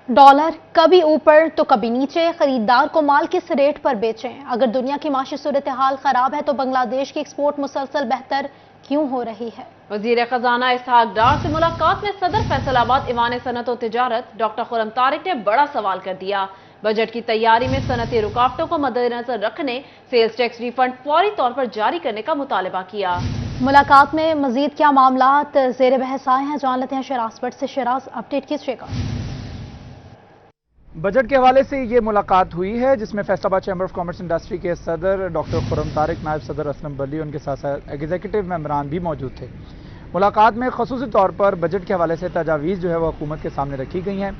Dollar कभी ऊपर तो कभी नीचे, खरीदार को माल किस रेट पर बेचें। अगर दुनिया की माशी सूरत हाल खराब है तो बांग्लादेश की एक्सपोर्ट मुसलसल बेहतर क्यों हो रही है। वजीर खजाना इसहाक डार से मुलाकात में सदर फैसलाबाद ईवान सनत और तिजारत डॉक्टर खुर्रम तारिक ने बड़ा सवाल कर दिया। बजट की तैयारी में सनती रुकावटों को मद्देनजर रखने सेल्स टैक्स रिफंड फौरी तौर पर जारी करने का मुतालबा किया। मुलाकात में मजीद क्या मामलात जेर बहस आए हैं, जान लेते हैं शराज भट्ट से। शराज, अपडेट कीजिएगा। बजट के हवाले से ये मुलाकात हुई है जिसमें Faisalabad chamber of commerce industry के सदर डॉक्टर खुर्रम तारिक, नायब सदर असलम बली, उनके साथ साथ एग्जीक्यूटिव मेंबरान भी मौजूद थे। मुलाकात में खसूसी तौर पर बजट के हवाले से तजावीज़ जो है वो हुकूमत के सामने रखी गई हैं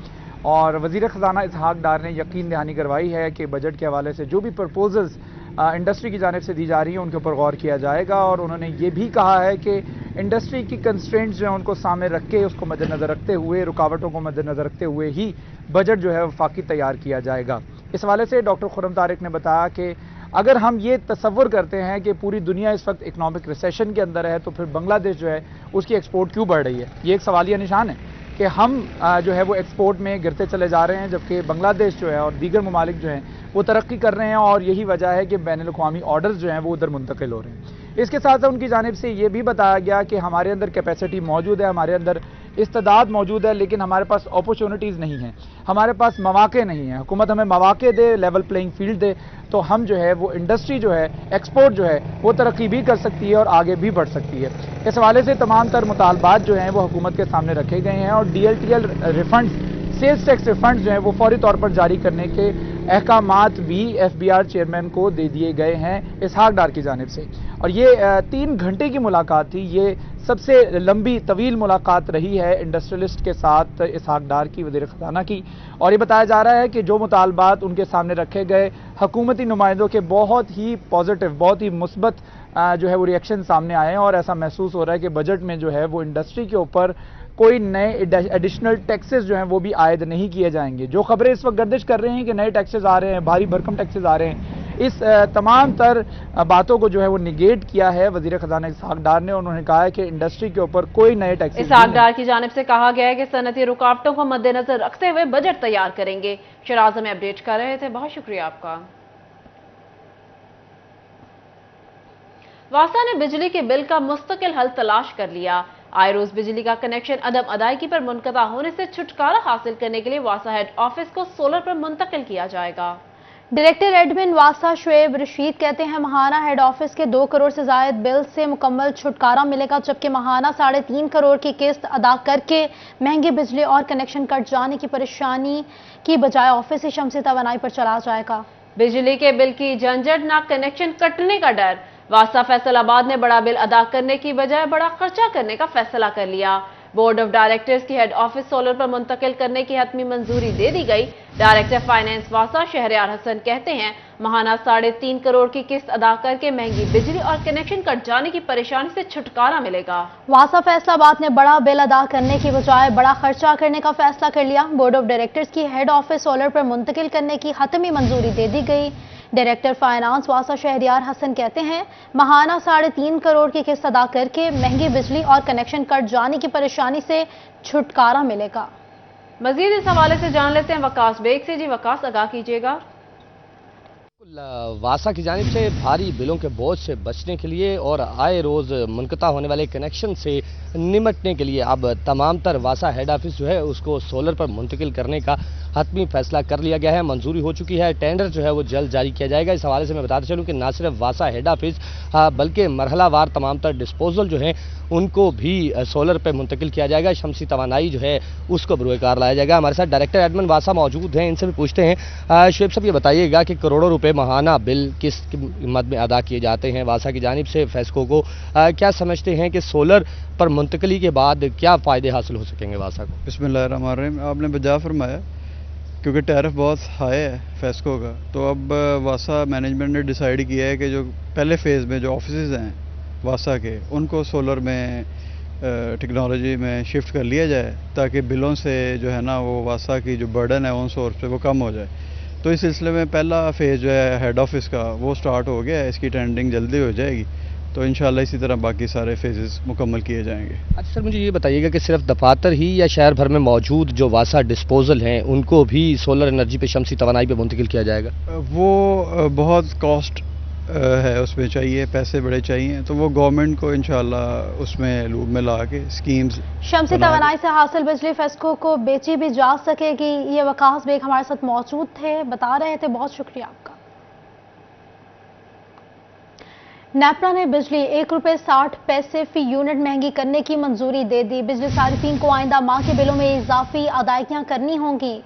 और वज़ीर ख़जाना इसहाक डार ने यकीन दहानी करवाई है कि बजट के हवाले से जो भी प्रपोजल्स इंडस्ट्री की जानिब से दी जा रही हैं उनके ऊपर गौर किया जाएगा। और उन्होंने ये भी कहा है कि इंडस्ट्री की कंस्ट्रेंट्स जो हैं उनको सामने रख के, उसको मद्देनज़र रखते हुए, रुकावटों को मद्देनज़र रखते हुए ही बजट जो है वफाकी तैयार किया जाएगा। इस हवाले से डॉक्टर खुर्रम तारिक ने बताया कि अगर हम ये तसव्वुर करते हैं कि पूरी दुनिया इस वक्त इकनॉमिक रिसेशन के अंदर है तो फिर बांग्लादेश जो है उसकी एक्सपोर्ट क्यों बढ़ रही है। ये एक सवालिया निशान है कि हम जो है वो एक्सपोर्ट में गिरते चले जा रहे हैं जबकि बांग्लादेश जो है और दीगर ममालिक जो हैं वो तरक्की कर रहे हैं और यही वजह है कि बैनुल अक़वामी ऑर्डर्स जो हैं वो उधर मुंतकिल हो रहे हैं। इसके साथ साथ उनकी जानिब से ये भी बताया गया कि हमारे अंदर कैपेसिटी मौजूद है, हमारे अंदर इस्तेदाद मौजूद है, लेकिन हमारे पास अपॉर्चुनिटीज़ नहीं हैं, हमारे पास मौक़े नहीं हैं। हुकूमत हमें मौक़े दे, लेवल प्लेइंग फील्ड दे तो हम जो है वो इंडस्ट्री जो है, एक्सपोर्ट जो है वो तरक्की भी कर सकती है और आगे भी बढ़ सकती है। इस हवाले से तमाम तर मुतालबात जो हैं वो हुकूमत के सामने रखे गए हैं और DLTL refunds, sales tax refunds जो हैं वो फौरी तौर पर जारी करने के अहकामात भी FBR चेयरमैन को दे दिए गए हैं इसहाक डार की जानिब से। और ये 3 घंटे की मुलाकात थी, ये सबसे लंबी तवील मुलाकात रही है इंडस्ट्रियलिस्ट के साथ इसहाक डार की, वज़ीर ख़ज़ाना की। और ये बताया जा रहा है कि जो मुतालबात उनके सामने रखे गए, हुकूमती नुमाइंदों के बहुत ही पॉजिटिव, बहुत ही मुस्बत जो है वो रिएक्शन सामने आए हैं और ऐसा महसूस हो रहा है कि बजट में जो है वो इंडस्ट्री के ऊपर कोई नए एडिशनल टैक्सेस जो हैं वो भी आयद नहीं किए जाएंगे। जो खबरें इस वक्त गर्दिश कर रही हैं कि नए टैक्सेस आ रहे हैं, भारी भरकम टैक्सेस आ रहे हैं, इस तमाम तर बातों को जो है वो निगेट किया है वज़ीर ख़ज़ाना इसहाक डार ने। उन्होंने कहा है कि इंडस्ट्री के ऊपर कोई नए टैक्सेस। इसहाक डार की जानिब से कहा गया है कि सनती रुकावटों को मद्देनजर रखते हुए बजट तैयार करेंगे। शराज में अपडेट कर रहे थे, बहुत शुक्रिया आपका। वासा ने बिजली के बिल का मुस्तकिल हल तलाश कर लिया। आए रोज बिजली का कनेक्शन अदम अदायगी पर मुनक़ता होने से छुटकारा हासिल करने के लिए वासा हेड ऑफिस को सोलर पर मुंतकिल किया जाएगा। डायरेक्टर एडमिन वासा शुएब रशीद कहते हैं माहाना हेड ऑफिस के 2 करोड़ से जायद बिल से मुकम्मल छुटकारा मिलेगा, जबकि माहाना 3.5 करोड़ की किस्त अदा करके महंगी बिजली और कनेक्शन कट जाने की परेशानी की बजाय ऑफिस ही शमसी तवानाई पर चला जाएगा। बिजली के बिल की झंझट, ना कनेक्शन कटने का डर। वासा फैसलाबाद ने बड़ा बिल अदा करने की बजाय बड़ा खर्चा करने का फैसला कर लिया। बोर्ड ऑफ डायरेक्टर्स की हेड ऑफिस सोलर पर मुंतकिल करने की हतमी मंजूरी दे दी गई। डायरेक्टर फाइनेंस वासा शहरयार हसन कहते हैं माहाना 3.5 करोड़ की किस्त अदा करके महंगी बिजली और कनेक्शन कट जाने की परेशानी से छुटकारा मिलेगा। वासा फैसलाबाद ने बड़ा बिल अदा करने की बजाय बड़ा खर्चा करने का फैसला कर लिया। बोर्ड ऑफ डायरेक्टर्स की हेड ऑफिस सोलर पर मुंतकिल करने की हतमी मंजूरी दे दी गई। डायरेक्टर फाइनेंस वासा शहरयार हसन कहते हैं माहाना 3.5 करोड़ की किस्त अदा करके महंगी बिजली और कनेक्शन कट जाने की परेशानी से छुटकारा मिलेगा। मजीद इस हवाले से जान लेते हैं वकास बेग से। जी वकास, आगाह कीजिएगा। वासा की जानिब से भारी बिलों के बोझ से बचने के लिए और आए रोज़ मुनक़ता होने वाले कनेक्शन से निमटने के लिए अब तमाम तर वासा हेड ऑफिस जो है उसको सोलर पर मुंतकिल करने का हतमी फैसला कर लिया गया है, मंजूरी हो चुकी है। टेंडर जो है वो जल्द जारी किया जाएगा। इस हवाले से मैं बताते चलूँ कि ना सिर्फ वासा हेड ऑफिस बल्कि मरहलावार तमाम तर डिस्पोजल जो हैं उनको भी सोलर पर मुंतकिल किया जाएगा। शमसी तवानाई जो है उसको बरूकार लाया जाएगा। हमारे साथ डायरेक्टर एडमिन वासा मौजूद हैं, इनसे भी पूछते हैं। शुएब साहब, ये बताइएगा कि करोड़ों रुपए माहाना बिल किस कीमत में अदा किए जाते हैं वासा की जानिब से फेस्को को, क्या समझते हैं कि सोलर पर मुंतकली के बाद क्या फ़ायदे हासिल हो सकेंगे वासा को? बिस्मिल्लाहिर्रहमानिर्रहीम, आपने बजा फरमाया क्योंकि टैरिफ बहुत हाई है फेस्को का, तो अब वासा मैनेजमेंट ने डिसाइड किया है कि जो पहले फ़ेज़ में जो ऑफिस हैं वासा के उनको सोलर में टेक्नोलॉजी में शिफ्ट कर लिया जाए ताकि बिलों से जो है ना वो वासा की जो बर्डन है ऑन सोर्स पे वो कम हो जाए। तो इस सिलसिले में पहला फ़ेज़ जो है हेड ऑफिस का वो स्टार्ट हो गया है, इसकी टेंडरिंग जल्दी हो जाएगी تو انشاءاللہ اسی طرح باقی سارے فیزز مکمل کیے جائیں گے۔ اچھا سر، مجھے یہ بتائیے گا کہ صرف دفاتر ہی یا شہر بھر میں موجود جو واسا ڈسپوزل ہیں ان کو بھی سولر انرجی پہ، شمسی توانائی پہ منتقل کیا جائے گا؟ وہ بہت کاسٹ ہے، اس میں چاہیے، پیسے بڑے چاہیے، تو وہ گورنمنٹ کو انشاءاللہ اس میں لوپ میں لا کے اسکیمز شمسی توانائی سے حاصل بجلی فیسکو کو بیچی بھی جا سکے گی، یہ وقاص بیگ ہمارے ساتھ موجود تھے، بتا رہے تھے، بہت شکریہ آپ کا۔ نیپرا نے بجلی 1 روپے 60 پیسے فی یونٹ مہنگی کرنے کی منظوری دے دی، بجلی صارفین کو آئندہ ماہ کے بلوں میں اضافی ادائیگیاں کرنی ہوں گی۔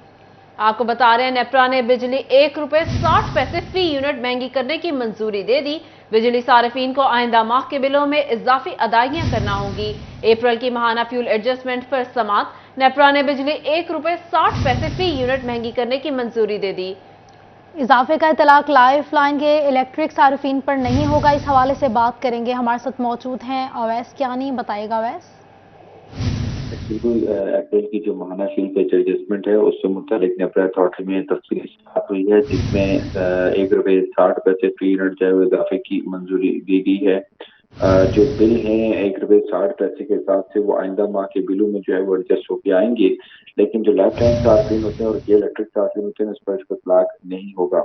آپ کو بتا رہے ہیں نیپرا نے بجلی 1 روپے 60 پیسے فی یونٹ مہنگی کرنے کی منظوری دے دی، بجلی صارفین کو آئندہ ماہ کے بلوں میں اضافی ادائیگیاں کرنا ہوں گی۔ اپریل کی ماہانہ فیول ایڈجسٹمنٹ پر سماعت، نیپرا نے بجلی 1 روپے 60 پیسے فی یونٹ مہنگی کرنے کی منظوری دے دی۔ اضافے کا اطلاق لائف لائن کے الیکٹرک صارفین پر نہیں ہوگا، اس حوالے سے بات کریں گے، ہمارے ساتھ موجود ہیں اویس کیانی، بتائیے گا اویس۔ بالکل، اپریل کی جو ماہانہ فیول پیج ایڈجسٹمنٹ ہے اس سے متعلق نیپرا اتھارٹی میں تفصیلی بات ہوئی ہے، جس میں 1 روپے 60 پیسے فی یونٹ جو ہے وہ اضافے کی منظوری دی گئی ہے۔ جو بل ہیں 1 روپے 60 پیسے کے حساب سے وہ آئندہ ماہ کے بلوں میں جو ہے وہ ایڈجسٹ ہو کے آئیں گے، لیکن جو لائف لائن صارفین ہوتے ہیں اور یہ الیکٹرک صارفین ہوتے ہیں اس پر اس کو اطلاق نہیں ہوگا۔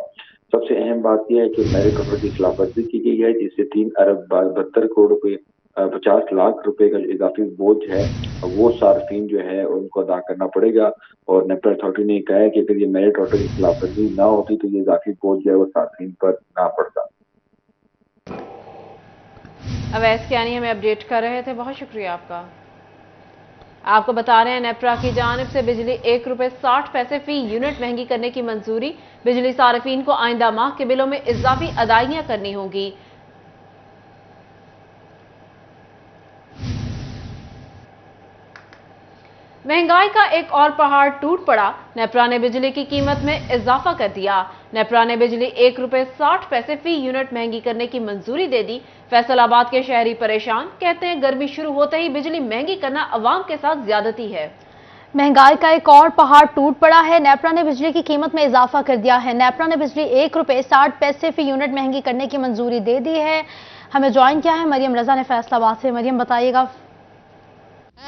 سب سے اہم بات یہ ہے کہ میرٹ آرڈر کی خلاف ورزی کی گئی ہے، جس سے 3 ارب 72 کروڑ روپے 50 لاکھ روپے کا جو اضافی بوجھ ہے وہ صارفین جو ہے ان کو ادا کرنا پڑے گا، اور نیپرا اتھارٹی نے کہا ہے کہ اگر یہ میرٹ آرڈر کی خلاف ورزی نہ ہوتی تو یہ اضافی بوجھ جو ہے وہ صارفین پر نہ پڑتا۔ اویس کیانی ہمیں اپڈیٹ کر رہے تھے، بہت شکریہ آپ کا۔ آپ کو بتا رہے ہیں نیپرا کی جانب سے بجلی 1 روپے 60 پیسے فی یونٹ مہنگی کرنے کی منظوری، بجلی صارفین کو آئندہ ماہ کے بلوں میں اضافی ادائیگیاں کرنی ہوں گی۔ مہنگائی کا ایک اور پہاڑ ٹوٹ پڑا، نیپرا نے بجلی کی قیمت میں اضافہ کر دیا، نیپرا نے بجلی 1 روپے 60 پیسے فی یونٹ مہنگی کرنے کی منظوری دے دی۔ فیصل آباد کے شہری پریشان، کہتے ہیں گرمی شروع ہوتے ہی بجلی مہنگی کرنا عوام کے ساتھ زیادتی ہے۔ مہنگائی کا ایک اور پہاڑ ٹوٹ پڑا ہے، نیپرا نے بجلی کی قیمت میں اضافہ کر دیا ہے، نیپرا نے بجلی 1 روپے 60 پیسے فی یونٹ مہنگی کرنے کی منظوری دے دی ہے۔ ہمیں جوائن کیا ہے مریم رضا نے فیصل آباد سے، مریم بتائیے گا۔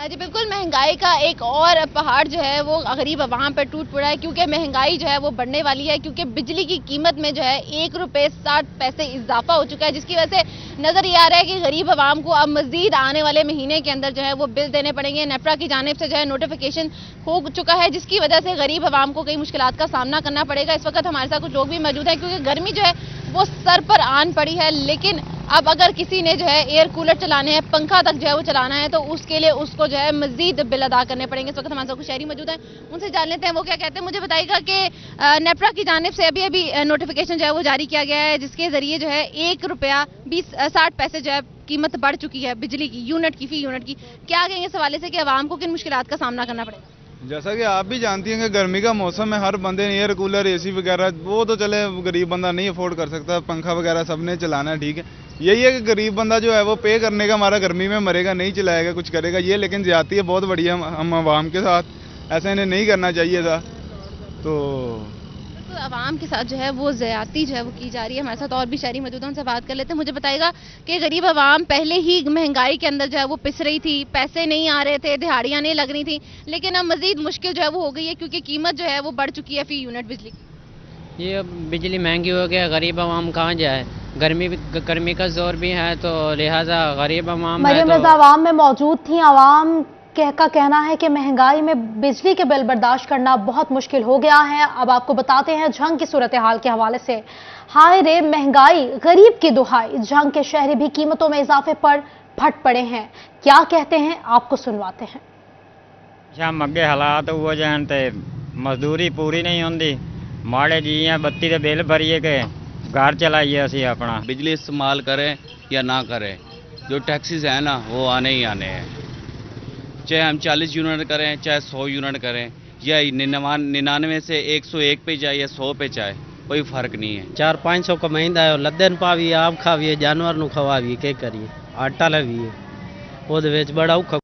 جی بالکل، مہنگائی کا ایک اور پہاڑ جو ہے وہ غریب عوام پر ٹوٹ پڑا ہے، کیونکہ مہنگائی جو ہے وہ بڑھنے والی ہے، کیونکہ بجلی کی قیمت میں جو ہے 1 روپے 60 پیسے اضافہ ہو چکا ہے، جس کی وجہ سے نظر یہ آ رہا ہے کہ غریب عوام کو اب مزید آنے والے مہینے کے اندر جو ہے وہ بل دینے پڑیں گے۔ نیپرا کی جانب سے جو ہے نوٹیفیکیشن ہو چکا ہے، جس کی وجہ سے غریب عوام کو کئی مشکلات کا سامنا کرنا پڑے گا۔ اس وقت ہمارے ساتھ کچھ لوگ بھی موجود ہیں، کیونکہ گرمی جو ہے وہ سر پر آن پڑی ہے، لیکن اب اگر کسی نے جو ہے ایئر کولر چلانے ہیں، پنکھا تک جو ہے وہ چلانا ہے، تو اس کے لیے اس کو جو ہے مزید بل ادا کرنے پڑیں گے۔ اس وقت ہمارے ساتھ کچھ شہری موجود ہیں، ان سے جان لیتے ہیں وہ کیا کہتے ہیں۔ مجھے بتائیے گا کہ نیپرا کی جانب سے ابھی نوٹیفیکیشن جو ہے وہ جاری کیا گیا ہے، جس کے ذریعے جو ہے 1 روپیہ 60 پیسے جو ہے قیمت بڑھ چکی ہے بجلی کی یونٹ کی، فی یونٹ کی۔ کیا کہیں گے اس حوالے سے کہ عوام کو کن مشکلات کا سامنا کرنا پڑے گا؟ جیسا کہ آپ بھی جانتی ہیں کہ گرمی کا موسم ہے، ہر بندے نے ایئر کولر اے سی وغیرہ، وہ تو چلے غریب بندہ نہیں افورڈ کر سکتا، پنکھا وغیرہ سب نے چلانا ہے، ٹھیک ہے۔ یہی ہے کہ غریب بندہ جو ہے وہ پے کرنے کا ہمارا گرمی میں مرے گا، نہیں چلائے گا، کچھ کرے گا، یہ لیکن زیادتی ہے بہت بڑی ہے ہم عوام کے ساتھ، ایسا انہیں نہیں کرنا چاہیے تھا۔ تو عوام کے ساتھ جو ہے وہ زیادتی جو ہے وہ کی جا رہی ہے۔ ہمارے ساتھ اور بھی شہری موجود ہیں، ان سے بات کر لیتے ہیں۔ مجھے بتائے گا کہ غریب عوام پہلے ہی مہنگائی کے اندر جو ہے وہ پس رہی تھی، پیسے نہیں آ رہے تھے، دہاڑیاں نہیں لگ رہی تھیں، لیکن اب مزید مشکل جو ہے وہ ہو گئی ہے، کیونکہ قیمت جو ہے وہ بڑھ چکی ہے فی یونٹ بجلی کی۔ یہ بجلی مہنگی ہو گیا، غریب عوام کہاں جائے، گرمی کا زور بھی ہے، تو لہٰذا غریب عوام مریم رضا عوام میں موجود تھیں، عوام کا کہنا ہے کہ مہنگائی میں بجلی کے بل برداشت کرنا بہت مشکل ہو گیا ہے۔ اب آپ کو بتاتے ہیں جھنگ کی صورتحال کے حوالے سے۔ ہائے رے مہنگائی، غریب کی دہائی، جھنگ کے شہری بھی قیمتوں میں اضافے پر پھٹ پڑے ہیں، کیا کہتے ہیں آپ کو سنواتے ہیں۔ شام اگے حالات ہو جان تے مزدوری پوری نہیں ہوندی، ماڑے جی ہیں بتی دے بل بھریے کے گھر چلائیے اسی اپنا۔ بجلی استعمال کریں یا نہ کریں، جو ٹیکسز ہیں نا وہ آنے ہی آنے ہیں، چاہے ہم 40 یونٹ کریں چاہے 100 یونٹ کریں، یا 99 سے 101 پہ جائے یا 100 پہ جائے، کوئی فرق نہیں ہے۔ 400-500 کا مہینہ ہے، لدن پاویے، آپ کھاویے، جانور نو کھواویے، کیا کریے، آٹا لویے، وہ بڑا اوکھا۔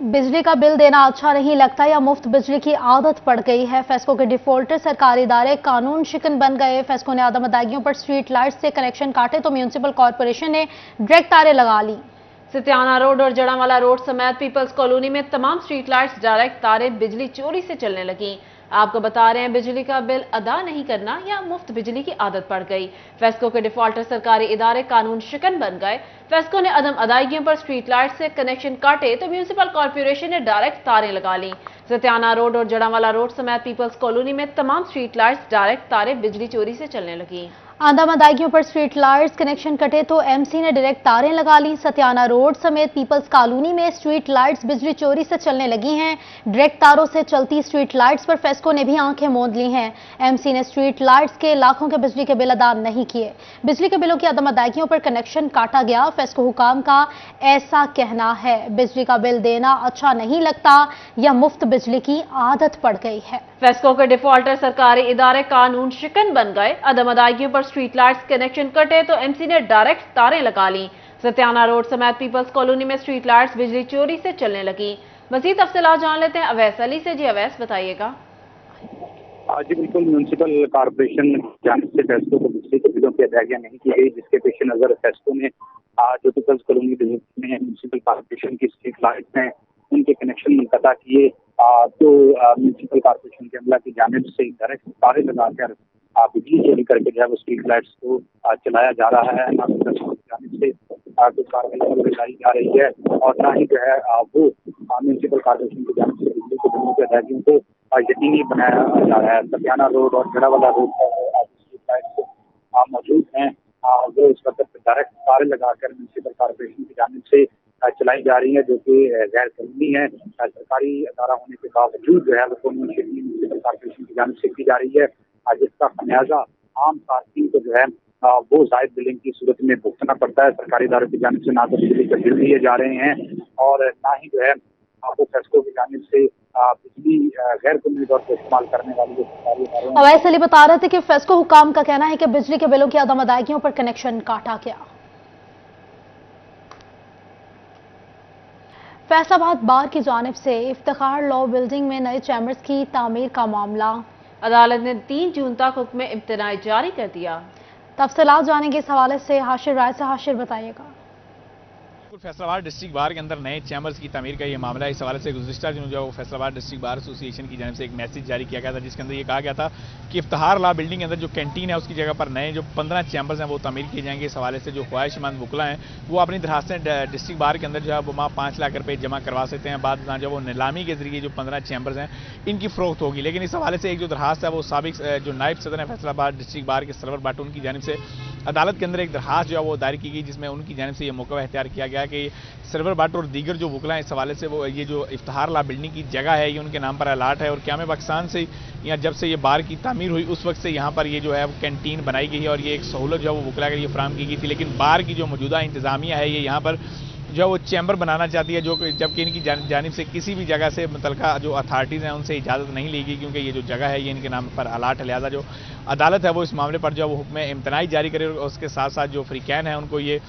बिजली का बिल देना अच्छा नहीं लगता या मुफ्त बिजली की आदत पड़ गई है। फेस्को के डिफॉल्टर सरकारी इदारे कानून शिकन बन गए। फेस्को ने आदम अदायगियों पर स्ट्रीट लाइट्स से कनेक्शन काटे तो म्यूनिसिपल कॉर्पोरेशन ने डायरेक्ट तारें लगा ली। सत्याना रोड और जड़ावाला रोड समेत पीपल्स कॉलोनी में तमाम स्ट्रीट लाइट्स डायरेक्ट तारें बिजली चोरी से चलने लगी। आपको बता रहे हैं, बिजली का बिल अदा नहीं करना या मुफ्त बिजली की आदत पड़ गई। फेस्को के डिफॉल्टर सरकारी इदारे कानून शिकन बन गए। फेस्को ने अदम अदायगियों पर स्ट्रीट लाइट से कनेक्शन काटे तो म्यूनिसिपल कॉर्पोरेशन ने डायरेक्ट तारें लगा ली। सत्याना रोड और जड़ावाला रोड समेत पीपल्स कॉलोनी में तमाम स्ट्रीट लाइट्स डायरेक्ट तारें बिजली चोरी से चलने लगी। आदम अदायगियों पर स्ट्रीट लाइट्स कनेक्शन कटे तो एमसी ने डायरेक्ट तारें लगा ली। सत्याना रोड समेत पीपल्स कॉलोनी में स्ट्रीट लाइट्स बिजली चोरी से चलने लगी हैं। डायरेक्ट तारों से चलती स्ट्रीट लाइट्स पर फेस्को ने भी आंखें मूंद ली हैं। एमसी ने स्ट्रीट लाइट्स के लाखों के बिजली के बिल अदा नहीं किए। बिजली के बिलों की आदम अदायगियों पर कनेक्शन काटा गया। फेस्को हुकाम का ऐसा कहना है, बिजली का बिल देना अच्छा नहीं लगता या मुफ्त बिजली की आदत पड़ गई है। फेस्को के डिफॉल्टर सरकारी इदारे कानून शिकन बन गए। अदम अदायगियों पर स्ट्रीट लाइट्स कनेक्शन कटे तो एमसी ने डायरेक्ट तारें लगा ली। सत्याना रोड समेत पीपल्स कॉलोनी में स्ट्रीट लाइट्स बिजली चोरी से चलने लगी। मजीद तफसीलात जान लेते हैं अवैस अली से। जी अवैस, बताइएगा। जी बिल्कुल, म्यूनिसिपल कॉर्पोरेशन जानिब से फेस्को को बिजली के बिलों की अदायगियां नहीं की गई, जिसके पेश नजर फेस्को ने जो पीपल्स कॉलोनी में म्यूनिसिपल कॉर्पोरेशन की स्ट्रीट लाइट्स हैं उनके कनेक्शन मुनक़ता किए। तो म्यूनिसिपल कॉर्पोरेशन के अमला की जानिब से डायरेक्ट तारें लगाकर बिजली चोरी करके जो है वो स्ट्रीट लाइट्स को चलाया जा रहा है। ना तो फेस्को की जानिब से कोई कार्रवाई लगाई जा रही है और ना ही जो है वो म्यूनिसिपल कॉर्पोरेशन की जानिब से बिजली के बिलों की अदायगियों को यकीनी बनाया जा रहा है। सत्याना रोड और जड़ावाला रोड पर स्ट्रीट लाइट्स मौजूद हैं जो इस वक्त डायरेक्ट तारें लगाकर म्यूनिसिपल कॉर्पोरेशन की जानिब से चलाई जा रही है, जो कि गैर कानूनी है। सरकारी अदारा होने के बावजूद जो है वो म्यूनिसिपल कॉर्पोरेशन की जानिब से की जा रही है, जिसका खमियाजा आम सार्फिन को जो है वो जायद बिलिंग की सूरत में भुगतना पड़ता है। सरकारी इदारों की जानिब से ना तो बिजली के बिल दिए जा रहे हैं और ना ही जो है वो फेस्को की जानिब से बिजली गैर कानूनी तौर पर इस्तेमाल करने वाली जो सरकारी इदारे हैं। अवैस अली बता रहे थे कि फेस्को हुकाम का कहना है कि बिजली के बिलों की आदम अदायगियों पर कनेक्शन काटा गया। फैसलाबाद बार की जानिब से इफ्तिखार लॉ बिल्डिंग में नए चैम्बर्स की तामीर का मामला। अदालत ने 3 जून तक हुक्म इम्तनाई जारी कर दिया। तफसीलात जानेंगे इस हवाले से हाशिर राय से। हाशिर, बताइएगा। फैसलाबाद डिस्ट्रिक्ट बार के अंदर नए चैम्बर्स की तामीर का ये मामला है। इस हवाले से गुज़िश्ता दिनों जो फैसलाबाद डिस्ट्रिक्ट बार एसोसिएशन की जानिब से एक मैसेज जारी किया गया था, जिसके अंदर ये कहा गया था कि इफ्तिखार लॉ बिल्डिंग के अंदर जो कैंटीन है उसकी जगह पर नए जो 15 चैम्बर्स हैं वो तामीर किए जाएंगे। इस हवाले से जो ख्वाहिशमंद वकला हैं वो अपनी दरखास्तें डिस्ट्रिक्ट बार के अंदर जो है वो 5 लाख रुपये जमा करवा सकते हैं। बाद जो वो नीलामी के जरिए जो 15 चैम्बर्स हैं इनकी फ़रोख्त होगी। लेकिन इस हवाले से एक जो दरखास्त है वो साबिक जो नायब सदर है फैसलाबाद डिस्ट्रिक्ट बार के सरवर भट्ट, उनकी जानिब से अदालत के अंदर एक दरखास्त जो है वो दायर की गई, जिसमें उनकी जानिब से ये मौका इख्तियार किया गया कि सरवर भट्ट और दीगर जो वकला हैं इस हवाले से वो ये जो इफ्तिखार लॉ बिल्डिंग की जगह है ये उनके नाम पर अलाट है और क़याम पाकिस्तान से या जब से ये बार की तामीर हुई उस वक्त से यहाँ पर ये जो है वो कैंटीन बनाई गई है और ये एक सहूलत जो है वो वकला के लिए फराहम की गई थी। लेकिन बार की जो मौजूदा इंतज़ामिया है ये यहाँ पर जो है वो चैम्बर बनाना चाहती है, जो जबकि इनकी जानिब से किसी भी जगह से मुतलका जो अथॉरिटीज़ हैं उनसे इजाज़त नहीं ली गई, क्योंकि ये जो जगह है ये इनके नाम पर अलाट है। लिहाजा जो अदालत है वो इस मामले पर जो है वो हुक्म इम्तनाई जारी करे और उसके साथ साथ जो फ्रीकैन है उनको ये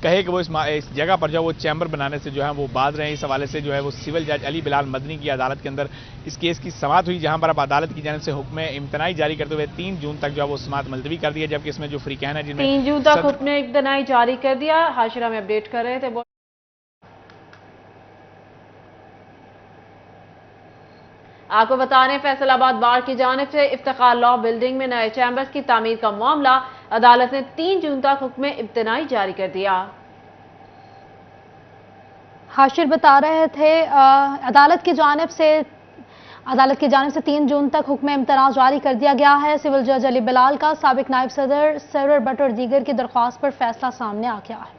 कहे कि वो इस जगह पर जो वो चैम्बर बनाने से जो है वो बाज रहे हैं। इस हवाले से जो है वो सिविल जज अली बिलाल मदनी की अदालत के अंदर इस केस की समाअत हुई, जहां पर अब अदालत की जानिब से हुक्म इम्तनाई जारी करते हुए 3 जून तक जो है वो समाअत मुलतवी कर दी है। जबकि इसमें जो फ्रीकैन है जिनमें 3 जून तक हुक्म इम्तनाई जारी कर दिया। हाशिरा में अपडेट कर रहे थे। आपको बता रहे हैं, फैसलाबाद बार की जानिब से इफ्तिखार लॉ बिल्डिंग में नए चैम्बर्स की तामीर का मामला अदालत ने 3 जून तक हुक्म इम्तनाई जारी कर दिया। हाशिर बता रहे थे अदालत की जानिब से 3 जून तक हुक्म इम्तना जारी कर दिया गया है। सिविल जज अली बिलाल का साबिक नायब सदर सरवर भट्ट और दीगर की दरख्वास्त पर फैसला सामने आ गया है।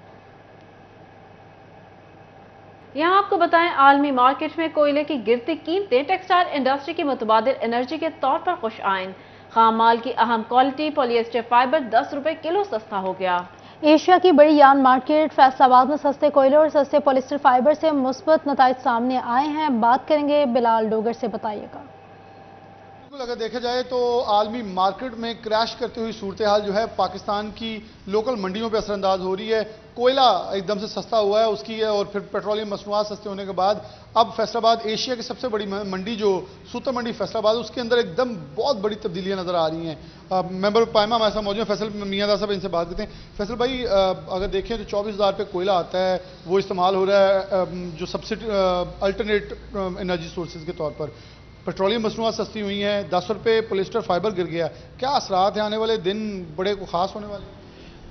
यहाँ आपको बताएं, आलमी मार्केट में कोयले की गिरती कीमतें टेक्सटाइल इंडस्ट्री की मुतबादिल एनर्जी के तौर पर खुश आइन। खाम माल की अहम क्वालिटी पॉलिएस्टर फाइबर 10 रुपए किलो सस्ता हो गया। एशिया की बड़ी यार्न मार्केट फैसलाबाद में सस्ते कोयले और सस्ते पॉलिएस्टर फाइबर से मुस्बत नताइज सामने आए हैं। बात करेंगे बिलाल डोगर से, बताइएगा। अगर देखा जाए तो आलमी मार्केट में क्रैश करती हुई सूरत हाल जो है पाकिस्तान की लोकल मंडियों पर असरअंदाज हो रही है। कोयला एकदम से सस्ता हुआ है उसकी है, और फिर पेट्रोलियम मसनूआत सस्ते होने के बाद अब फैसलाबाद एशिया की सबसे बड़ी मंडी जो सूतर मंडी फैसलाबाद, उसके अंदर एकदम बहुत बड़ी तब्दीलियां नज़र आ रही हैं। मेंबर पायमा हमारे साथ मौजूद हैं, फैसल मियां साहब, इनसे बात करते हैं। फैसल भाई, अगर देखें तो 24,000 पे कोयला आता है, वो इस्तेमाल हो रहा है जो सब्सिडी अल्टरनेट एनर्जी सोर्सेज के तौर पर। पेट्रोलियम मसनूआत सस्ती हुई हैं, 10 रुपये पोलिस्टर फाइबर गिर गया। क्या असरात हैं, आने वाले दिन बड़े ख़ास होने वाले?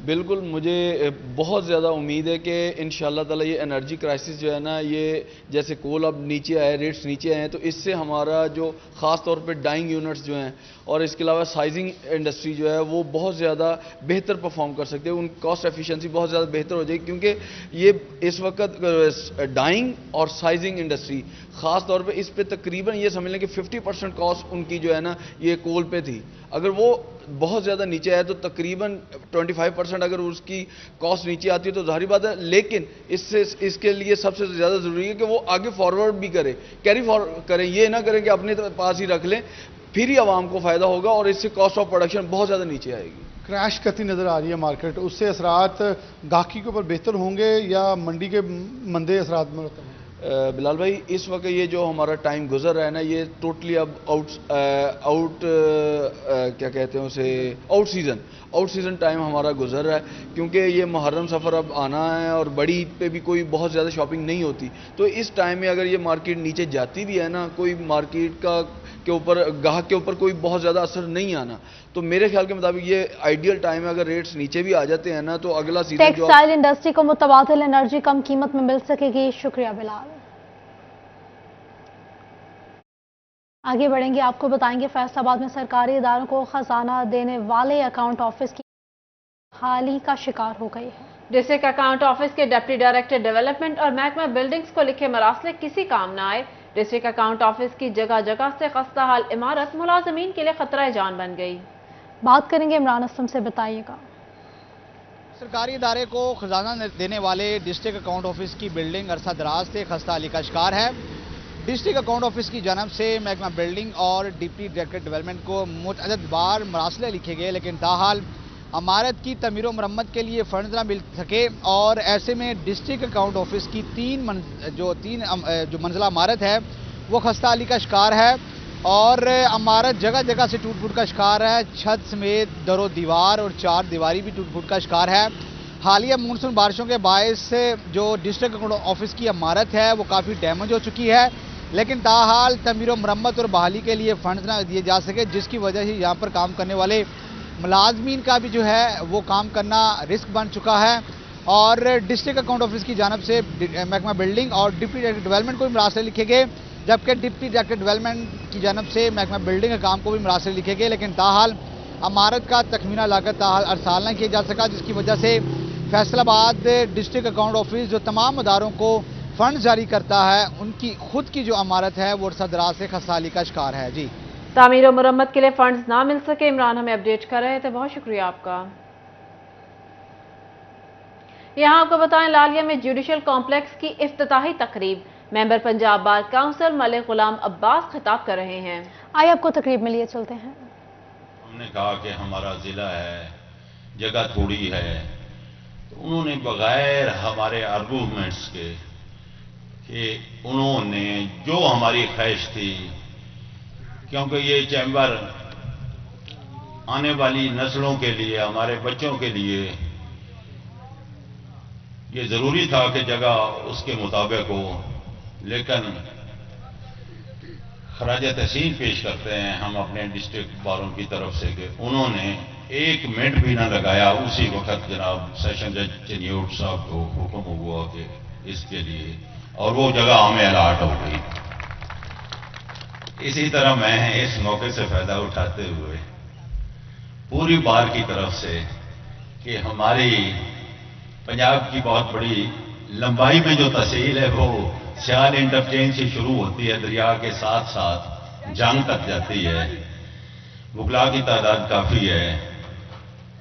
बिल्कुल, मुझे बहुत ज़्यादा उम्मीद है कि इंशाअल्लाह ताला ये एनर्जी क्राइसिस जो है ना, ये जैसे कोल अब नीचे आए, रेट्स नीचे आए हैं, तो इससे हमारा जो ख़ास तौर पे डाइंग यूनिट्स जो हैं और इसके अलावा साइजिंग इंडस्ट्री जो है वो बहुत ज़्यादा बेहतर परफॉर्म कर सकते हैं, उन कॉस्ट एफिशिएंसी बहुत ज़्यादा बेहतर हो जाएगी, क्योंकि ये इस वक्त डाइंग और साइजिंग इंडस्ट्री ख़ास तौर पे इस पे तकरीबन ये समझ लें कि 50% कॉस्ट उनकी जो है ना ये कोल पे थी। अगर वो बहुत ज़्यादा नीचे आया तो तकरीबन 25% अगर उसकी कॉस्ट नीचे आती है तो ज़ाहिर बात है, लेकिन इसके लिए सबसे ज़्यादा ज़रूरी है कि वो आगे फॉरवर्ड भी करे, कैरी फॉरवर्ड करें, ये ना करें कि अपने पास ही रख लें, फिर ही आवाम को फ़ायदा होगा और इससे कॉस्ट ऑफ प्रोडक्शन बहुत ज़्यादा नीचे आएगी। क्रैश करती नज़र आ रही है मार्केट, उससे असरात गाहकी के ऊपर बेहतर होंगे या मंडी के मंदे असरात में रहते हैं? बिलाल भाई, इस वक्त ये जो हमारा टाइम गुजर रहा है ना, ये टोटली अब क्या कहते हैं उसे, आउट सीज़न टाइम हमारा गुजर रहा है, क्योंकि ये मुहर्रम सफ़र अब आना है और बड़ी ईद पे भी कोई बहुत ज़्यादा शॉपिंग नहीं होती। तो इस टाइम में अगर ये मार्केट नीचे जाती भी है ना, कोई मार्केट के ऊपर गाहक के ऊपर कोई बहुत ज़्यादा असर नहीं आना, तो मेरे ख्याल के मुताबिक ये आइडियल टाइम है। अगर रेट्स नीचे भी आ जाते हैं ना तो अगला सीजन टेक्सटाइल इंडस्ट्री को मुतबादिल एनर्जी कम कीमत में मिल सकेगी। शुक्रिया बिलाल। आगे बढ़ेंगे, आपको बताएंगे फैसलाबाद में सरकारी इदारों को खजाना देने वाले अकाउंट ऑफिस की हाली का शिकार हो गई है। डिस्ट्रिक्ट अकाउंट ऑफिस के डिप्टी डायरेक्टर डेवलपमेंट और महकमा बिल्डिंग्स को लिखे मरासले किसी काम न आए। डिस्ट्रिक्ट अकाउंट ऑफिस की जगह जगह से खस्ता हाल इमारत मुलाजमीन के लिए खतरा जान बन गई। बात करेंगे इमरान असलम से, बताइएगा। सरकारी इदारे को खजाना देने वाले डिस्ट्रिक्ट अकाउंट ऑफिस की बिल्डिंग अरसा दराज से खस्ता हाली का शिकार है। डिस्ट्रिक्ट अकाउंट ऑफिस की जानब से महकमा बिल्डिंग और डिप्टी डायरेक्टर डेवलपमेंट को मुतअद्दिद बार मरासले लिखे गए, लेकिन ताहाल इमारत की तमीर व मरम्मत के लिए फंड ना मिल सके और ऐसे में डिस्ट्रिक्ट अकाउंट ऑफिस की जो मंजिला इमारत है वो खस्ता हाली का शिकार है और इमारत जगह जगह से टूट फूट का शिकार है। छत समेत दरो दीवार और चार दीवारी भी टूट फूट का शिकार है। हालिया मानसून बारिशों के बायस जो डिस्ट्रिक्ट अकाउंट ऑफिस की इमारत है वो काफ़ी डैमेज हो चुकी है, लेकिन ताहाल तमीर व मरम्मत और बहाली के लिए फंड ना दिए जा सके, जिसकी वजह से यहाँ पर काम करने वाले मुलाजमीन का भी जो है वो काम करना रिस्क बन चुका है। और डिस्ट्रिक्ट अकाउंट ऑफिस की जानब से महकमा बिल्डिंग और डिप्टी डायरेक्टर डेवलपमेंट को भी मरासले लिखे गए, जबकि डिप्टी डायरेक्टर डेवलपमेंट की जानब से महकमा बिल्डिंग के काम को भी मरासले लिखे गए, लेकिन ताहाल इमारत का तखमीना लागत ताहाल अरसाल न किया जा सका, जिसकी वजह से फैसलाबाद डिस्ट्रिक्ट अकाउंट ऑफिस जो तमाम अदारों को फंड जारी करता है उनकी खुद की जो इमारत है वो अरसा दराज से खस्ता हाली का शिकार है। जी, तामीर और मुरम्मत के लिए फंड्स ना मिल सके, इमरान हमें अपडेट कर रहे थे, बहुत शुक्रिया आपका। यहाँ आपको बताएं, लालिया में जुडिशल कॉम्प्लेक्स की इफ्तिताही तकरीब, member Punjab bar council Malik Ghulam Abbas खिताब कर रहे हैं। आइए आपको तकरीब में लिए चलते हैं। हमने कहा कि हमारा जिला है, जगह थोड़ी है, तो उन्होंने बगैर हमारे आर्गूमेंट्स के कि उन्होंने जो हमारी ख्वाहिश थी, क्योंकि ये चैम्बर आने वाली नस्लों के लिए, हमारे बच्चों के लिए ये ज़रूरी था कि जगह उसके मुताबिक हो, लेकिन खराज तहसीन पेश करते हैं हम अपने डिस्ट्रिक्ट वालों की तरफ से कि उन्होंने एक मिनट भी ना लगाया। उसी वक्त जनाब सेशन जज चनियोट साहब को हुक्म हुआ कि इसके लिए, और वो जगह हमें अलाट हो गई। इसी तरह मैं इस मौके से फायदा उठाते हुए पूरी बार की तरफ से कि हमारी पंजाब की बहुत बड़ी लंबाई में जो तहसील है वो सियाल इंटरचेंज से शुरू होती है, दरिया के साथ साथ जंग तक जाती है, वकला की तादाद काफ़ी है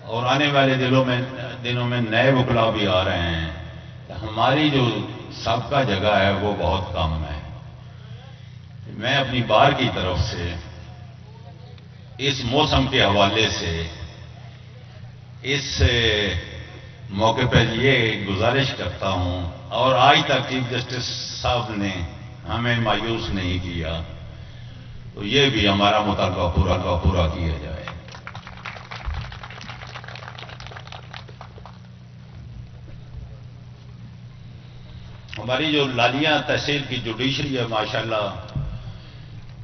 और आने वाले दिनों में नए वकला भी आ रहे हैं। तो हमारी जो सबका जगह है वो बहुत कम है। मैं अपनी बार की तरफ से इस मौसम के हवाले से इस मौके पर ये गुजारिश करता हूँ, और आज तक चीफ जस्टिस साहब ने हमें मायूस नहीं किया, तो ये भी हमारा मुतालबा पूरा किया जाए। हमारी जो लालिया तहसील की जुडिशरी है, माशाल्लाह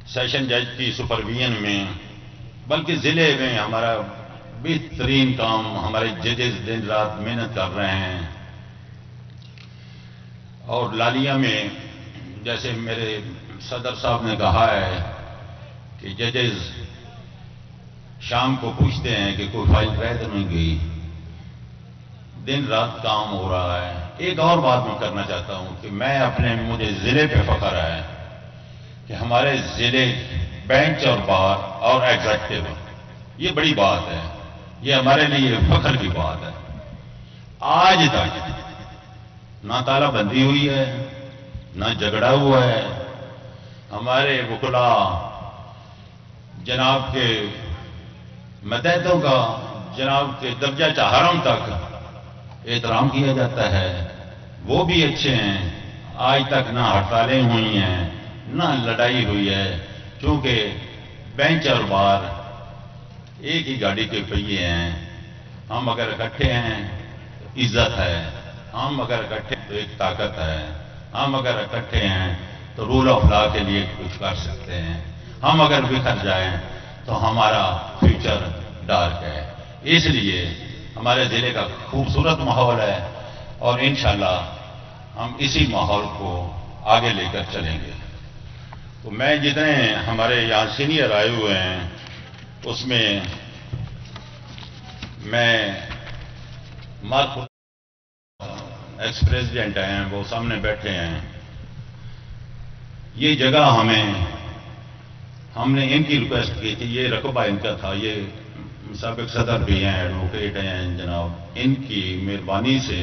सेशन जज की सुपरविजन में, बल्कि ज़िले में हमारा बेहतरीन काम, हमारे जजेस दिन रात मेहनत कर रहे हैं। और लालिया में जैसे मेरे सदर साहब ने कहा है कि जजेस शाम को पूछते हैं कि कोई फाइल रह तो नहीं गई, दिन रात काम हो रहा है। एक और बात मैं करना चाहता हूं कि मुझे जिले पे फख्र है कि हमारे जिले बेंच और बार और एग्जीक्यूटिव, ये बड़ी बात है, ये हमारे लिए फख्र की बात है। आज तक ना तालाबंदी हुई है, ना झगड़ा हुआ है। हमारे वकुला जनाब के मतहतों का, जनाब के दर्जा चहारम तक एहतराम किया जाता है, वो भी अच्छे हैं। आज तक ना हड़तालें हुई हैं, ना लड़ाई हुई है, क्योंकि बेंच और बार एक ही गाड़ी के पहिए हैं। हम अगर इकट्ठे हैं तो इज्जत है, हम अगर इकट्ठे तो एक ताकत है, हम अगर इकट्ठे हैं तो रूल ऑफ लॉ के लिए कुछ कर सकते हैं। हम अगर बिखर जाएं तो हमारा फ्यूचर डार्क है। इसलिए हमारे ज़िले का खूबसूरत माहौल है और इंशाल्लाह हम इसी माहौल को आगे लेकर चलेंगे। तो मैं जितने हमारे यहाँ सीनियर आए हुए हैं उसमें मैं मार्क एक्स प्रेसिडेंट हैं, वो सामने बैठे हैं। ये जगह हमने इनकी रिक्वेस्ट की थी, ये रकबा इनका था, ये साबिक सदर भी हैं, एडवोकेट हैं जनाब, इनकी मेहरबानी से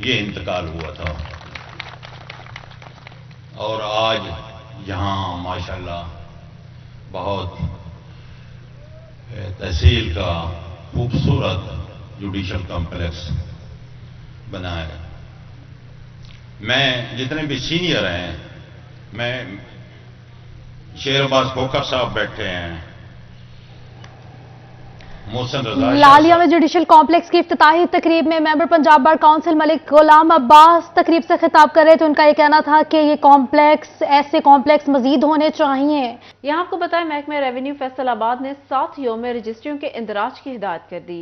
ये इंतकाल हुआ था। और आज यहाँ माशाल्लाह बहुत तहसील का खूबसूरत जुडिशल कॉम्प्लेक्स बना है। मैं जितने भी सीनियर हैं, मैं शेरबाज खोखर साहब बैठे हैं, लालिया में जुडिशल कॉम्प्लेक्स की इफ्तिताही तकरीब में member Punjab bar council Malik Ghulam Abbas तकरीब से खिताब कर रहे थे। उनका ये कहना था कि ये कॉम्प्लेक्स, ऐसे कॉम्प्लेक्स मजीद होने चाहिए। यहाँ आपको बताएं, महकमा रेवेन्यू फैसलाबाद ने 7 योम में रजिस्ट्रियों के इंदराज की हिदायत कर दी।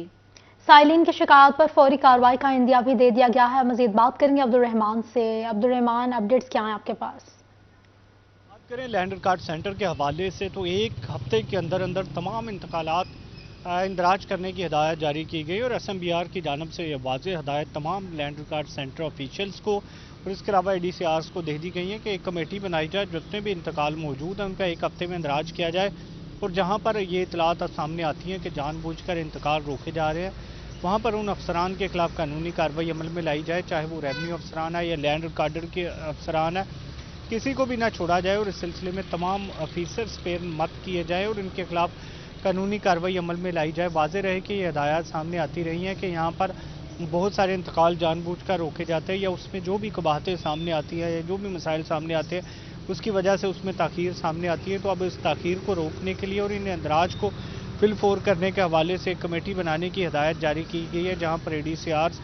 साइलिन की शिकायत पर फौरी कार्रवाई का इंदिया भी दे दिया गया है। मजीद बात करेंगे अब्दुर्रहमान से। अब्दुर्रहमान, अपडेट्स क्या हैं आपके पास? बात करें लैंड रिकॉर्ड सेंटर के हवाले से तो एक हफ्ते के अंदर अंदर तमाम इंतकालात इंदराज करने की हिदायत जारी की गई और SMBR की जानब से यह वाज़ेह हिदायत तमाम लैंड रिकॉर्ड सेंटर ऑफिशियल्स को और इसके अलावा ADCRs को दे दी गई है कि एक कमेटी बनाई जाए, जितने भी इंतकाल मौजूद हैं उनका एक हफ्ते में इंदराज किया जाए। और जहाँ पर ये इतलात सामने आती हैं कि जानबूझकर इंतकाल रोके जा रहे हैं, वहाँ पर उन अफसरान के खिलाफ कानूनी कार्रवाई अमल में लाई जाए, चाहे वो रेवेन्यू अफसरान है या लैंड रिकॉर्डर के अफसरान है, किसी को भी ना छोड़ा जाए। और इस सिलसिले में तमाम ऑफिसर्स पे मत किए जाए और इनके खिलाफ कानूनी कार्रवाई अमल में लाई जाए। वाज़ेह रहे कि ये हिदायत सामने आती रही हैं कि यहाँ पर बहुत सारे इंतकाल जानबूझकर रोके जाते हैं या उसमें जो भी कबाहतें सामने आती हैं या जो भी मसाइल सामने आते हैं उसकी वजह से उसमें ताख़ीर सामने आती है। तो अब इस ताख़ीर को रोकने के लिए और इन इंदराज को फिल-फोर करने के हवाले से एक कमेटी बनाने की हिदायत जारी की गई है, जहाँ पर ADCRs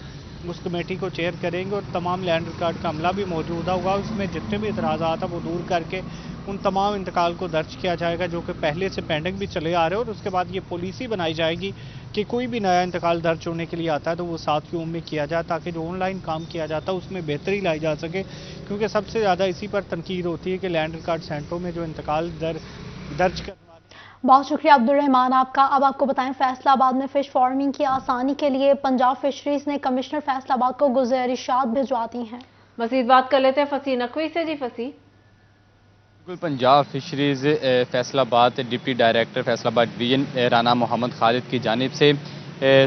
उस कमेटी को चेयर करेंगे और तमाम लैंड रिकॉर्ड का अमला भी मौजूद होगा। उसमें जितने भी इतराज़ात हैं वो दूर करके उन तमाम इंतकाल को दर्ज किया जाएगा जो कि पहले से पेंडिंग भी चले आ रहे हैं। और उसके बाद ये पॉलिसी बनाई जाएगी कि कोई भी नया इंतकाल दर्ज होने के लिए आता है तो वो 7 योम में किया जाए, ताकि जो ऑनलाइन काम किया जाता है उसमें बेहतरी लाई जा सके। क्योंकि सबसे ज़्यादा इसी पर तनकीद होती है कि लैंड रिकॉर्ड सेंटरों में जो इंतकाल दर्ज कर। बहुत शुक्रिया अब्दुर्रहमान आपका। अब आपको बताएं, फैसलाबाद में फिश फार्मिंग की आसानी के लिए पंजाब फिशरीज ने कमिश्नर फैसलाबाद को गुजारिशात भिजवा दी हैं। मज़ीद बात कर लेते हैं फसी नकवी से। जी फसी। बिल्कुल, Punjab fisheries Faisalabad deputy director Faisalabad division Rana Mohammad Khalid की जानिब से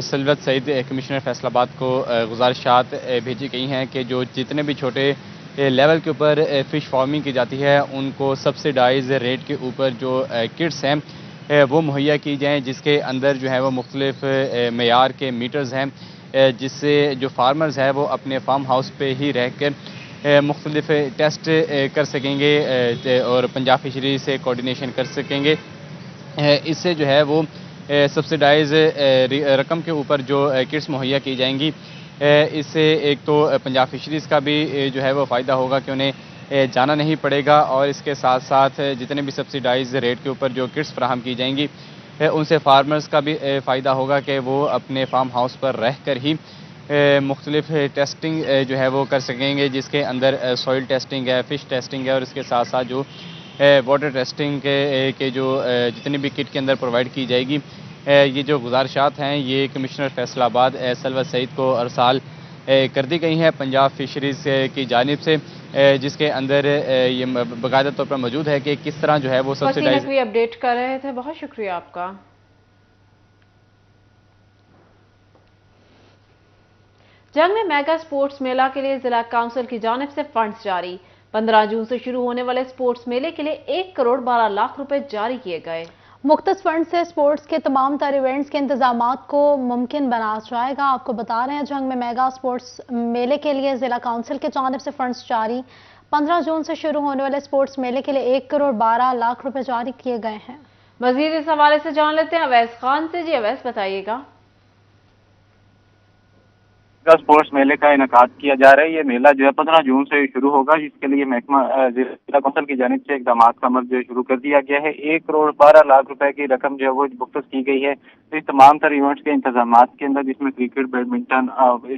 सलवत सईद कमिश्नर फैसलाबाद को गुजारिशात भेजी गई हैं कि जो जितने भी छोटे लेवल के ऊपर फ़िश फार्मिंग की जाती है उनको सब्सिडाइज रेट के ऊपर जो किट्स हैं वो मुहैया की जाएँ, जिसके अंदर जो है वो मुख्तलिफ मेयार के मीटर्स हैं جس سے جو فارمرز ہیں وہ اپنے فارم ہاؤس پہ ہی رہ کر مختلف ٹیسٹ کر سکیں گے اور پنجاب فشریز سے کوارڈینیشن کر سکیں گے. اس سے جو ہے وہ سبسڈائز رقم کے اوپر جو کٹس مہیا کی جائیں گی، اس سے ایک تو پنجاب فشریز کا بھی جو ہے وہ فائدہ ہوگا کہ انہیں جانا نہیں پڑے گا، اور اس کے ساتھ ساتھ جتنے بھی سبسڈائز ریٹ کے اوپر جو کٹس فراہم کی جائیں گی ان سے فارمرز کا بھی فائدہ ہوگا کہ وہ اپنے فارم ہاؤس پر رہ کر ہی مختلف ٹیسٹنگ جو ہے وہ کر سکیں گے، جس کے اندر سوئل ٹیسٹنگ ہے، فش ٹیسٹنگ ہے، اور اس کے ساتھ ساتھ جو واٹر ٹیسٹنگ کے جو جتنی بھی کٹ کے اندر پرووائڈ کی جائے گی. یہ جو گزارشات ہیں یہ کمشنر فیصل آباد سلوت سعید کو ارسال کر دی گئی ہیں پنجاب فشریز کی جانب سے، جس کے اندر یہ باقاعدہ طور پر موجود ہے کہ کس طرح جو ہے وہ سبسڈائز اپڈیٹ کر رہے تھے. بہت شکریہ آپ کا. جنگ میں میگا سپورٹس میلہ کے لیے ضلع کونسل کی جانب سے فنڈز جاری. 15 جون سے شروع ہونے والے سپورٹس میلے کے لیے 1 کروڑ 12 لاکھ روپے جاری کیے گئے. مختص فنڈ سے سپورٹس کے تمام تر ایونٹس کے انتظامات کو ممکن بنا جائے گا. آپ کو بتا رہے ہیں جنگ میں میگا سپورٹس میلے کے لیے ضلع کونسل کی جانب سے فنڈز جاری. 15 جون سے شروع ہونے والے سپورٹس میلے کے لیے 1 کروڑ 12 لاکھ روپے جاری کیے گئے ہیں. مزید اس حوالے سے جان لیتے ہیں اویس خان سے. جی اویس بتائیے گا. سپورٹس میلے کا انعقاد کیا جا رہا ہے. یہ میلہ جو ہے 15 جون سے شروع ہوگا، جس کے لیے محکمہ ضلع کونسل کی جانب سے اقدامات کا عمل جو ہے شروع کر دیا گیا ہے. 1 کروڑ 12 لاکھ روپے کی رقم جو ہے وہ مختص کی گئی ہے. اس تمام تر ایونٹس کے انتظامات کے اندر، جس میں کرکٹ، بیڈمنٹن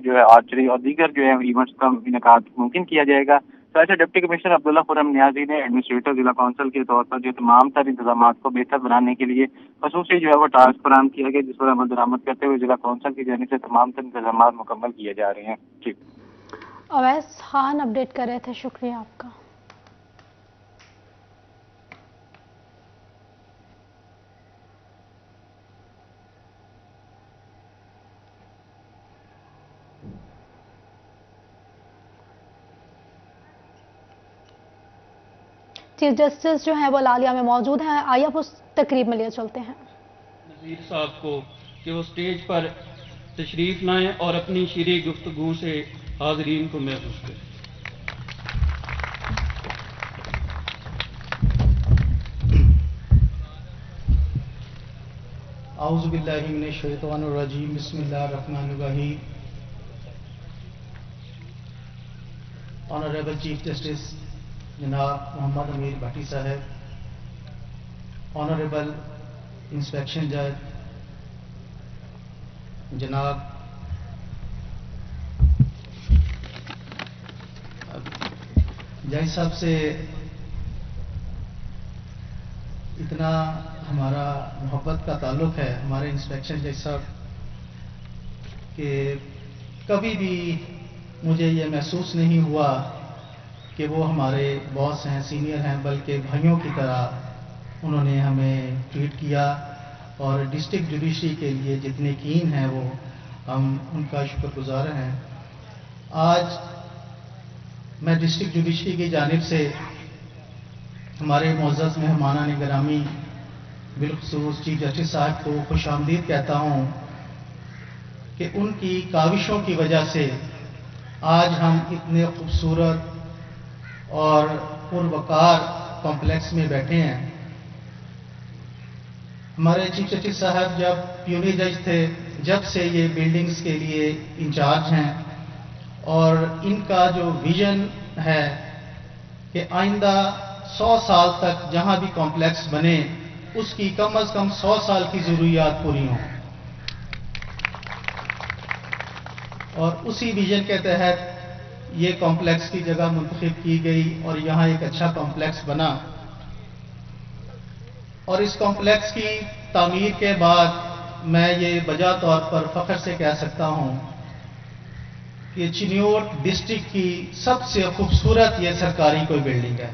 جو ہے آرچری اور دیگر جو ہے ایونٹس کا انعقاد ممکن کیا جائے گا. ایسے ڈپٹی کمشنر عبداللہ خرم نیازی نے ایڈمنسٹریٹر ضلع کونسل کے طور پر جو تمام تر انتظامات کو بہتر بنانے کے لیے خصوصی جو ہے وہ ٹاسک فراہم کیا گیا، جس پر عمل درآمد کرتے ہوئے ضلع کونسل کی جانب سے تمام تر انتظامات مکمل کیے جا رہے ہیں. ٹھیک اویس خان اپڈیٹ کر رہے تھے. شکریہ آپ کا. چیف جسٹس جو ہیں وہ لالیہ میں موجود ہیں. آئیے اب اس تقریب میں لیے چلتے ہیں. نذیر صاحب کو کہ وہ سٹیج پر تشریف لائیں اور اپنی شیریں گفتگو سے حاضرین کو محفوظ کریں. اعوذ باللہ من الشیطان الرجیم. بسم اللہ الرحمن الرحیم. آنریبل چیف جسٹس جناب محمد امیر بھٹی صاحب، آنریبل انسپیکشن جج جناب جج صاحب سے اتنا ہمارا محبت کا تعلق ہے، ہمارے انسپیکشن جج صاحب، کہ کبھی بھی مجھے یہ محسوس نہیں ہوا کہ وہ ہمارے باس ہیں، سینئر ہیں، بلکہ بھائیوں کی طرح انہوں نے ہمیں ٹریٹ کیا. اور ڈسٹرکٹ جوڈیشری کے لیے جتنے کین ہیں وہ ہم ان کا شکر گزار ہیں. آج میں ڈسٹرکٹ جوڈیشری کی جانب سے ہمارے معزز مہمانان گرامی بالخصوص چیف جسٹس صاحب کو خوش آمدید کہتا ہوں کہ ان کی کاوشوں کی وجہ سے آج ہم اتنے خوبصورت اور پروقار کمپلیکس میں بیٹھے ہیں. ہمارے چیف جسٹس صاحب جب پیونی جج تھے، جب سے یہ بلڈنگز کے لیے انچارج ہیں، اور ان کا جو ویژن ہے کہ آئندہ 100 سال تک جہاں بھی کمپلیکس بنے اس کی کم از کم 100 سال کی ضروریات پوری ہوں. اور اسی ویژن کے تحت یہ کمپلیکس کی جگہ منتخب کی گئی اور یہاں ایک اچھا کمپلیکس بنا. اور اس کمپلیکس کی تعمیر کے بعد میں یہ بجا طور پر فخر سے کہہ سکتا ہوں کہ چنیوٹ ڈسٹرکٹ کی سب سے خوبصورت یہ سرکاری کوئی بلڈنگ ہے.